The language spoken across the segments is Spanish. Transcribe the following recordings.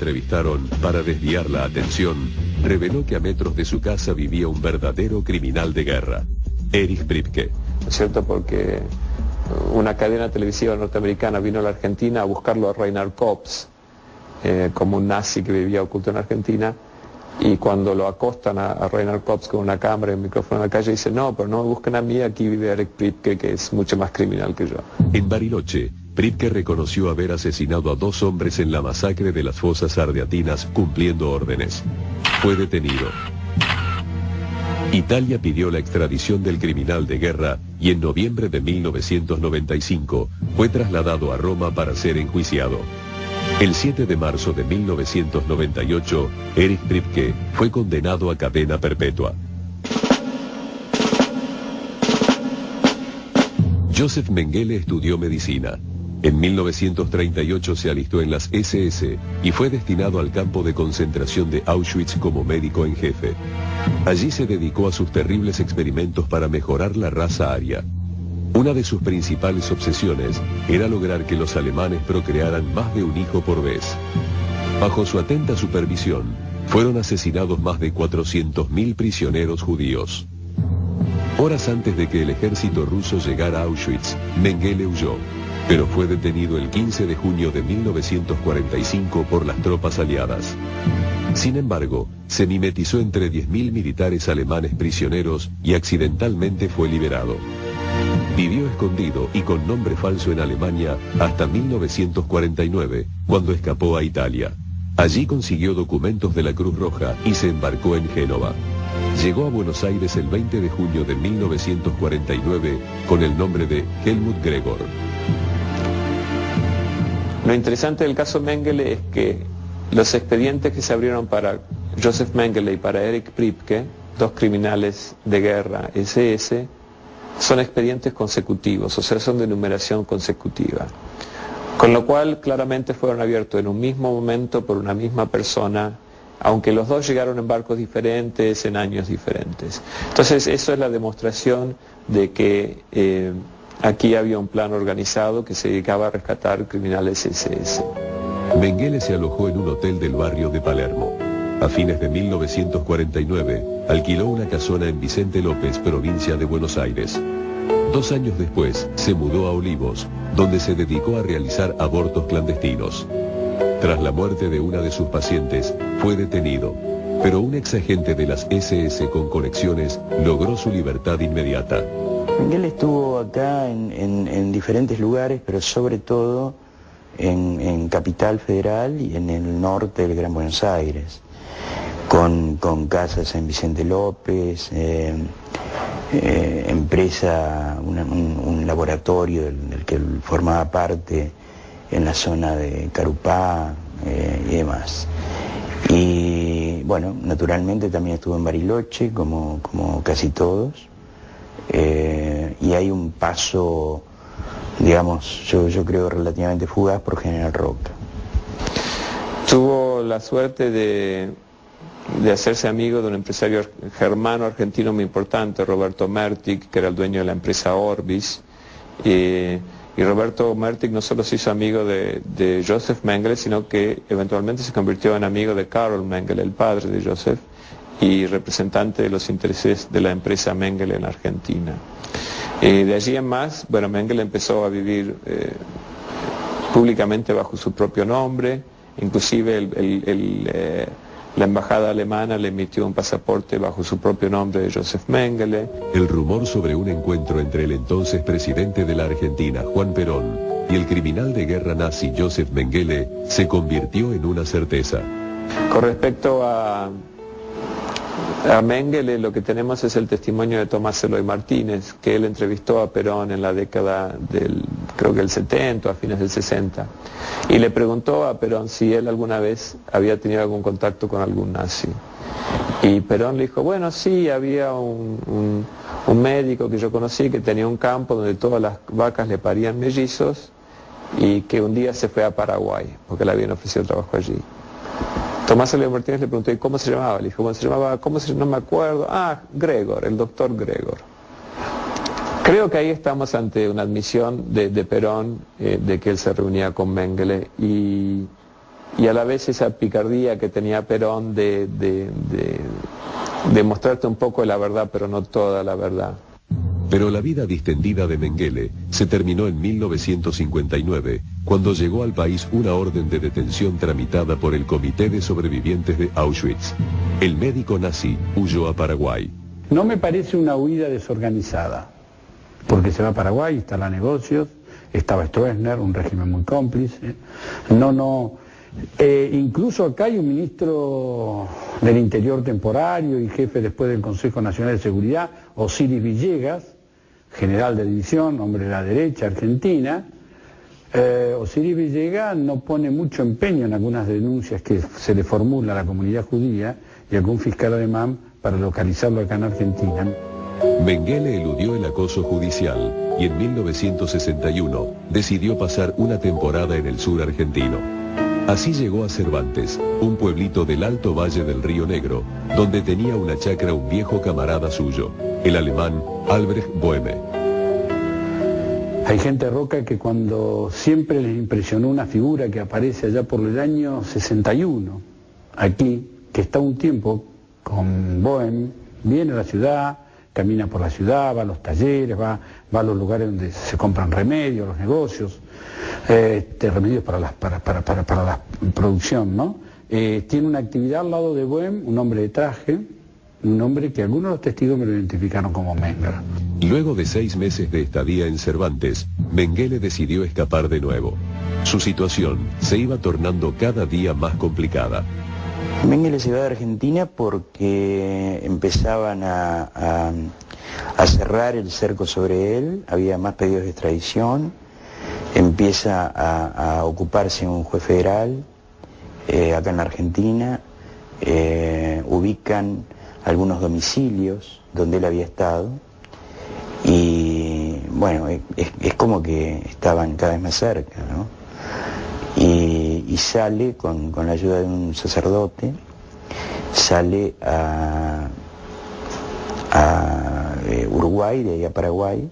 entrevistaron para desviar la atención, reveló que a metros de su casa vivía un verdadero criminal de guerra, Erich Priebke. ¿No es cierto? Porque una cadena televisiva norteamericana vino a la Argentina a buscarlo a Reinhard Kops, como un nazi que vivía oculto en Argentina, y cuando lo acostan a Reinhard Kops con una cámara y un micrófono en la calle, dice: no, pero no me busquen a mí, aquí vive Erich Priebke, que es mucho más criminal que yo. En Bariloche, Priebke reconoció haber asesinado a 2 hombres en la masacre de las fosas ardeatinas cumpliendo órdenes. Fue detenido. Italia pidió la extradición del criminal de guerra y en noviembre de 1995 fue trasladado a Roma para ser enjuiciado. El 7 de marzo de 1998, Erich Priebke fue condenado a cadena perpetua. Joseph Mengele estudió medicina. En 1938 se alistó en las SS y fue destinado al campo de concentración de Auschwitz como médico en jefe. Allí se dedicó a sus terribles experimentos para mejorar la raza aria. Una de sus principales obsesiones era lograr que los alemanes procrearan más de un hijo por vez. Bajo su atenta supervisión, fueron asesinados más de 400.000 prisioneros judíos. Horas antes de que el ejército ruso llegara a Auschwitz, Mengele huyó, pero fue detenido el 15 de junio de 1945 por las tropas aliadas. Sin embargo, se mimetizó entre 10.000 militares alemanes prisioneros y accidentalmente fue liberado. Vivió escondido y con nombre falso en Alemania hasta 1949, cuando escapó a Italia. Allí consiguió documentos de la Cruz Roja y se embarcó en Génova. Llegó a Buenos Aires el 20 de junio de 1949 con el nombre de Helmut Gregor. Lo interesante del caso Mengele es que los expedientes que se abrieron para Joseph Mengele y para Erich Priebke, 2 criminales de guerra SS, son expedientes consecutivos, o sea, son de numeración consecutiva. Con lo cual, claramente fueron abiertos en un mismo momento por una misma persona, aunque los 2 llegaron en barcos diferentes, en años diferentes. Entonces, eso es la demostración de que aquí había un plan organizado que se dedicaba a rescatar criminales SS. Mengele se alojó en un hotel del barrio de Palermo. A fines de 1949, alquiló una casona en Vicente López, provincia de Buenos Aires. 2 años después, se mudó a Olivos, donde se dedicó a realizar abortos clandestinos. Tras la muerte de una de sus pacientes, fue detenido, pero un exagente de las SS con conexiones logró su libertad inmediata. Mengele estuvo acá en diferentes lugares, pero sobre todo en Capital Federal y en el norte del Gran Buenos Aires, con casas en Vicente López, empresa, un laboratorio del que él formaba parte en la zona de Carupá y demás. Y bueno, naturalmente también estuvo en Bariloche, como casi todos, y hay un paso, digamos, yo creo relativamente fugaz por General Roca. Tuvo la suerte de hacerse amigo de un empresario germano argentino muy importante, Roberto Mertig, que era el dueño de la empresa Orbis. Y Roberto Mertig no solo se hizo amigo de Joseph Mengele, sino que eventualmente se convirtió en amigo de Karl Mengele, el padre de Joseph, y representante de los intereses de la empresa Mengele en Argentina. De allí en más, bueno, Mengele empezó a vivir públicamente bajo su propio nombre, inclusive la embajada alemana le emitió un pasaporte bajo su propio nombre de Joseph Mengele. El rumor sobre un encuentro entre el entonces presidente de la Argentina, Juan Perón, y el criminal de guerra nazi Joseph Mengele se convirtió en una certeza. Con respecto a Mengele, lo que tenemos es el testimonio de Tomás Eloy Martínez, que él entrevistó a Perón en la década creo que el 70, a fines del 60, y le preguntó a Perón si él alguna vez había tenido algún contacto con algún nazi. Y Perón le dijo, bueno, sí, había un médico que yo conocí que tenía un campo donde todas las vacas le parían mellizos y que un día se fue a Paraguay, porque le habían ofrecido trabajo allí. Tomás Eloy Martínez le preguntó, ¿y cómo se llamaba? Le dijo, bueno, se llamaba, no me acuerdo, Gregor, el doctor Gregor. Creo que ahí estamos ante una admisión de Perón, de que él se reunía con Mengele, y y a la vez esa picardía que tenía Perón de mostrarte un poco de la verdad, pero no toda la verdad. Pero la vida distendida de Mengele se terminó en 1959, cuando llegó al país una orden de detención tramitada por el Comité de Sobrevivientes de Auschwitz. El médico nazi huyó a Paraguay. No me parece una huida desorganizada, porque se va a Paraguay, instala negocios, estaba Stroessner, un régimen muy cómplice. Incluso acá hay un ministro del Interior temporario y jefe después del Consejo Nacional de Seguridad, Osiris Villegas, general de división, hombre de la derecha argentina. Osiris Villegas no pone mucho empeño en algunas denuncias que se le formula a la comunidad judía y algún fiscal alemán para localizarlo acá en Argentina. Mengele eludió el acoso judicial y en 1961 decidió pasar una temporada en el sur argentino. Así llegó a Cervantes, un pueblito del Alto Valle del Río Negro, donde tenía una chacra un viejo camarada suyo, el alemán Albrecht Bohme. Hay gente Roca que cuando siempre les impresionó una figura que aparece allá por el año 61, aquí, que está un tiempo con Bohme, viene a la ciudad, camina por la ciudad, va a los talleres, va a los lugares donde se compran remedios, los negocios, remedios para la producción, ¿no? Tiene una actividad al lado de Bohme, un hombre de traje, un hombre que algunos de los testigos me lo identificaron como Mengele. Luego de 6 meses de estadía en Cervantes, Mengele decidió escapar de nuevo. Su situación se iba tornando cada día más complicada. Mengele se va de Argentina porque empezaban a cerrar el cerco sobre él, había más pedidos de extradición, empieza a ocuparse un juez federal acá en la Argentina, ubican algunos domicilios donde él había estado y bueno, es como que estaban cada vez más cerca, ¿no? Y sale con la ayuda de un sacerdote, sale a Uruguay, de ahí a Paraguay,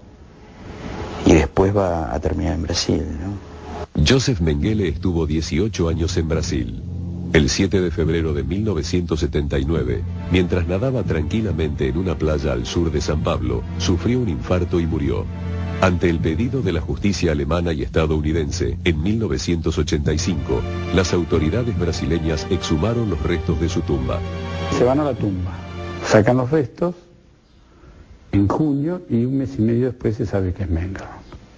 y después va a terminar en Brasil, ¿no? Joseph Mengele estuvo 18 años en Brasil. El 7 de febrero de 1979, mientras nadaba tranquilamente en una playa al sur de San Pablo, sufrió un infarto y murió. Ante el pedido de la justicia alemana y estadounidense, en 1985, las autoridades brasileñas exhumaron los restos de su tumba. Se van a la tumba, sacan los restos en junio y un mes y medio después se sabe que es Mengele.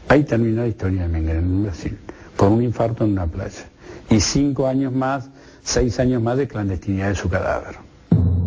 Ahí termina la historia de Mengele en Brasil, con un infarto en una playa. Y 6 años más de clandestinidad de su cadáver.